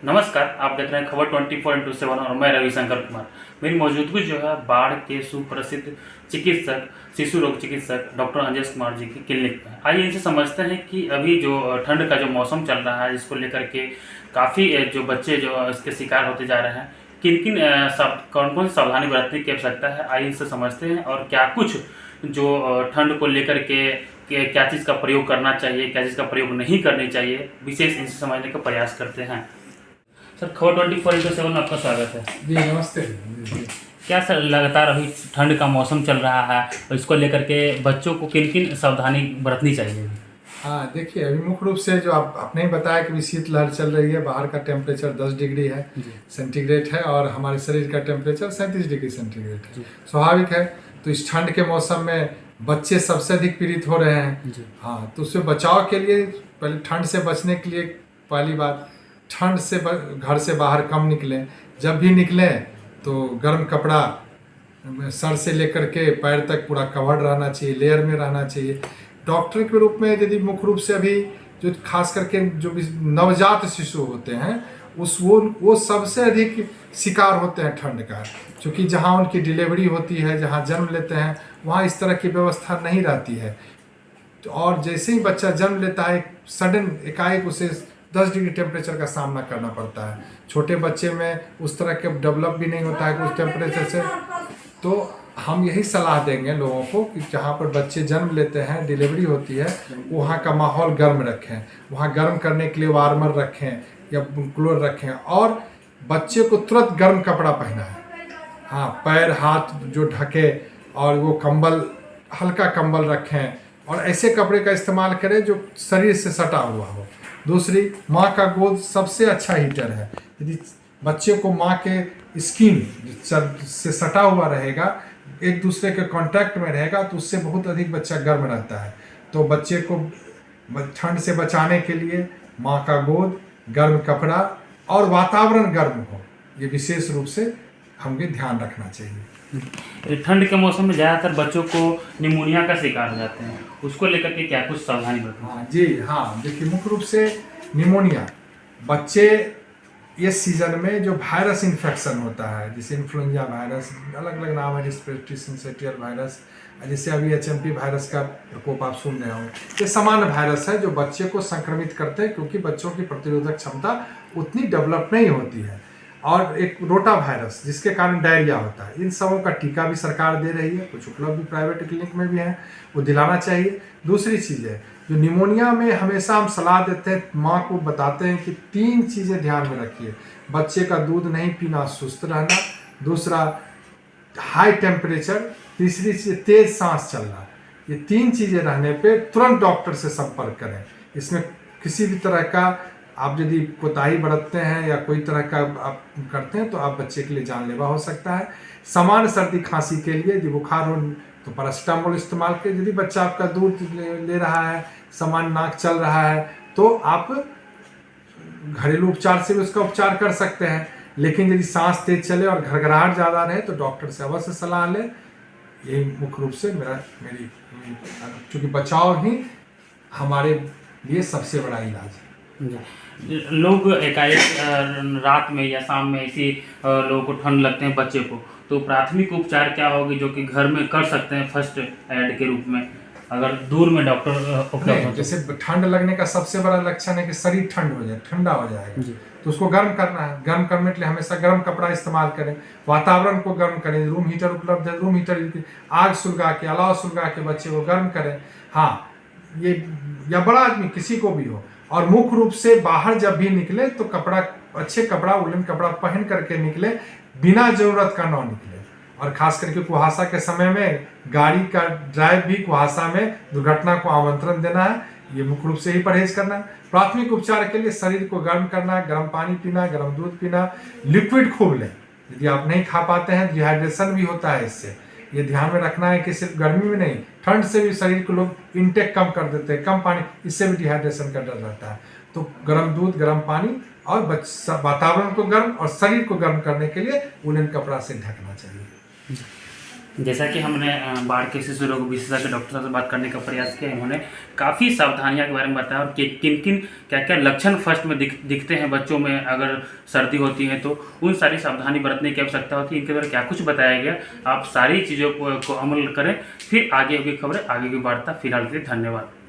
नमस्कार, आप देख रहे हैं खबर 24/7 और मैं रविशंकर कुमार। मेरी मौजूदगी जो है बाढ़ के सुप्रसिद्ध चिकित्सक, शिशु रोग चिकित्सक डॉक्टर अंजेश कुमार जी की क्लिनिक में। आइए इनसे समझते हैं कि अभी जो ठंड का जो मौसम चल रहा है, इसको लेकर के काफ़ी जो बच्चे जो इसके शिकार होते जा रहे हैं, किन किन सब कौन कौन सी सावधानी बरतने की आवश्यकता है, आइए इनसे समझते हैं। और क्या कुछ जो ठंड को लेकर के क्या चीज़ का प्रयोग करना चाहिए, क्या चीज़ का प्रयोग नहीं करनी चाहिए, विशेष इनसे समझने का प्रयास करते हैं। सर, खबर 24/7 में आपका स्वागत है जी। नमस्ते जी। क्या सर, लगातार अभी ठंड का मौसम चल रहा है और इसको लेकर के बच्चों को किन किन सावधानी बरतनी चाहिए? हाँ, देखिए, अभी मुख्य रूप से जो आपने ही बताया कि शीतलहर चल रही है। बाहर का टेम्परेचर 10 डिग्री है सेंटीग्रेड है और हमारे शरीर का टेम्परेचर 37 डिग्री सेंटीग्रेड है। स्वाभाविक है। तो इस ठंड के मौसम में बच्चे सबसे अधिक पीड़ित हो रहे हैं। हाँ, तो उससे बचाव के लिए पहले ठंड से बचने के लिए पहली बात, ठंड से घर से बाहर कम निकलें। जब भी निकलें तो गर्म कपड़ा सर से लेकर के पैर तक पूरा कवर्ड रहना चाहिए, लेयर में रहना चाहिए। डॉक्टर के रूप में यदि मुख्य रूप से अभी जो खास करके जो भी नवजात शिशु होते हैं वो सबसे अधिक शिकार होते हैं ठंड का, क्योंकि जहाँ उनकी डिलीवरी होती है, जहाँ जन्म लेते हैं, वहाँ इस तरह की व्यवस्था नहीं रहती है। तो और जैसे ही बच्चा जन्म लेता है, सडन एकाएक उसे 10 डिग्री टेम्परेचर का सामना करना पड़ता है। छोटे बच्चे में उस तरह के डेवलप भी नहीं होता है कि उस टेम्परेचर से। तो हम यही सलाह देंगे लोगों को कि जहाँ पर बच्चे जन्म लेते हैं, डिलीवरी होती है, वहाँ का माहौल गर्म रखें। वहाँ गर्म करने के लिए वार्मर रखें या कूलर रखें और बच्चे को तुरंत गर्म कपड़ा पहनाएं। हाँ, पैर हाथ जो ढके और वो कंबल, हल्का कंबल रखें और ऐसे कपड़े का इस्तेमाल करें जो शरीर से सटा हुआ हो। दूसरी, माँ का गोद सबसे अच्छा हीटर है। यदि बच्चे को माँ के स्किन से सटा हुआ रहेगा, एक दूसरे के कांटेक्ट में रहेगा, तो उससे बहुत अधिक बच्चा गर्म रहता है। तो बच्चे को ठंड से बचाने के लिए माँ का गोद, गर्म कपड़ा और वातावरण गर्म हो, ये विशेष रूप से हमें ध्यान रखना चाहिए। ठंड के मौसम में ज़्यादातर बच्चों को निमोनिया का शिकार हो जाते हैं, उसको लेकर के क्या कुछ सावधानी बरतनी? हाँ जी, हाँ, देखिए, मुख्य रूप से निमोनिया बच्चे इस सीजन में जो वायरस इन्फेक्शन होता है, जैसे इन्फ्लुएंजा वायरस, अलग अलग नाम है, रेस्पिरेटरी सिंसिटियल वायरस, जैसे अभी HMP वायरस का प्रकोप आप सुन रहे होंगे। ये सामान्य वायरस है जो बच्चे को संक्रमित करते हैं, क्योंकि बच्चों की प्रतिरोधक क्षमता उतनी डेवलप नहीं होती है। और एक रोटा वायरस जिसके कारण डायरिया होता है। इन सबों का टीका भी सरकार दे रही है, कुछ उपलब्ध प्राइवेट क्लिनिक में भी है, वो दिलाना चाहिए। दूसरी चीज़ है, जो निमोनिया में हमेशा हम सलाह देते हैं, माँ को बताते हैं कि 3 चीज़ें ध्यान में रखिए। बच्चे का दूध नहीं पीना, सुस्त रहना, दूसरा हाई टेम्परेचर, तीसरी चीज़ तेज सांस चलना। ये 3 चीज़ें रहने पे तुरंत डॉक्टर से संपर्क करें। इसमें किसी भी तरह का आप यदि कोताही बरतते हैं या कोई तरह का आप करते हैं तो आप बच्चे के लिए जानलेवा हो सकता है। सामान्य सर्दी खांसी के लिए यदि बुखार हो तो पैरासिटामोल इस्तेमाल करें। यदि बच्चा आपका दूध ले रहा है, सामान्य नाक चल रहा है, तो आप घरेलू उपचार से भी उसका उपचार कर सकते हैं। लेकिन यदि सांस तेज चले और घरघराहट ज़्यादा रहे तो डॉक्टर से अवश्य सलाह लें। यही मुख्य रूप से मेरी क्योंकि बचाव ही हमारे लिए सबसे बड़ा इलाज है। लोग एकाएक रात में या शाम में ऐसी लोगों को ठंड लगते हैं बच्चे को, तो प्राथमिक उपचार क्या होगी जो कि घर में कर सकते हैं फर्स्ट एड के रूप में, अगर दूर में डॉक्टर उपलब्ध हो? जैसे ठंड लगने का सबसे बड़ा लक्षण है कि शरीर ठंड हो जाए, ठंडा हो जाएगा, तो उसको गर्म करना है। गर्म करने के लिए हमेशा गर्म कपड़ा इस्तेमाल करें, वातावरण को गर्म करें। रूम हीटर उपलब्ध है, रूम हीटर आग सुलगा के, अलाव सुलगा के बच्चे को गर्म करें। हाँ, ये या बड़ा आदमी किसी को भी हो। और मुख्य रूप से बाहर जब भी निकले तो कपड़ा, अच्छे कपड़ा, वुलन कपड़ा पहन करके निकले, बिना जरूरत का ना निकले। और खास करके कुहासा के समय में गाड़ी का ड्राइव भी कुहासा में दुर्घटना को आमंत्रण देना है, ये मुख्य रूप से ही परहेज करना है। प्राथमिक उपचार के लिए शरीर को गर्म करना है, गर्म पानी पीना, गर्म दूध पीना, लिक्विड खूब लें। यदि आप नहीं खा पाते हैं, डिहाइड्रेशन भी होता है इससे, ये ध्यान में रखना है कि सिर्फ गर्मी में नहीं, ठंड से भी शरीर को लोग इंटेक कम कर देते हैं, कम पानी, इससे भी डिहाइड्रेशन का डर रहता है। तो गर्म दूध, गर्म पानी और वातावरण को गर्म और शरीर को गर्म करने के लिए वुलन कपड़ा से ढकना चाहिए। जैसा कि हमने बाढ़ के शिशु रोग विशेषज्ञ डॉक्टर साहब से बात करने का प्रयास किया, उन्होंने काफ़ी सावधानियां के बारे में बताया और किन किन क्या क्या लक्षण फर्स्ट में दिखते हैं बच्चों में अगर सर्दी होती है, तो उन सारी सावधानी बरतने की आवश्यकता होती है। इनके बारे में क्या कुछ बताया गया, आप सारी चीज़ों को अमल करें, फिर आगे की खबरें, आगे की वार्ता। फिलहाल के लिए धन्यवाद।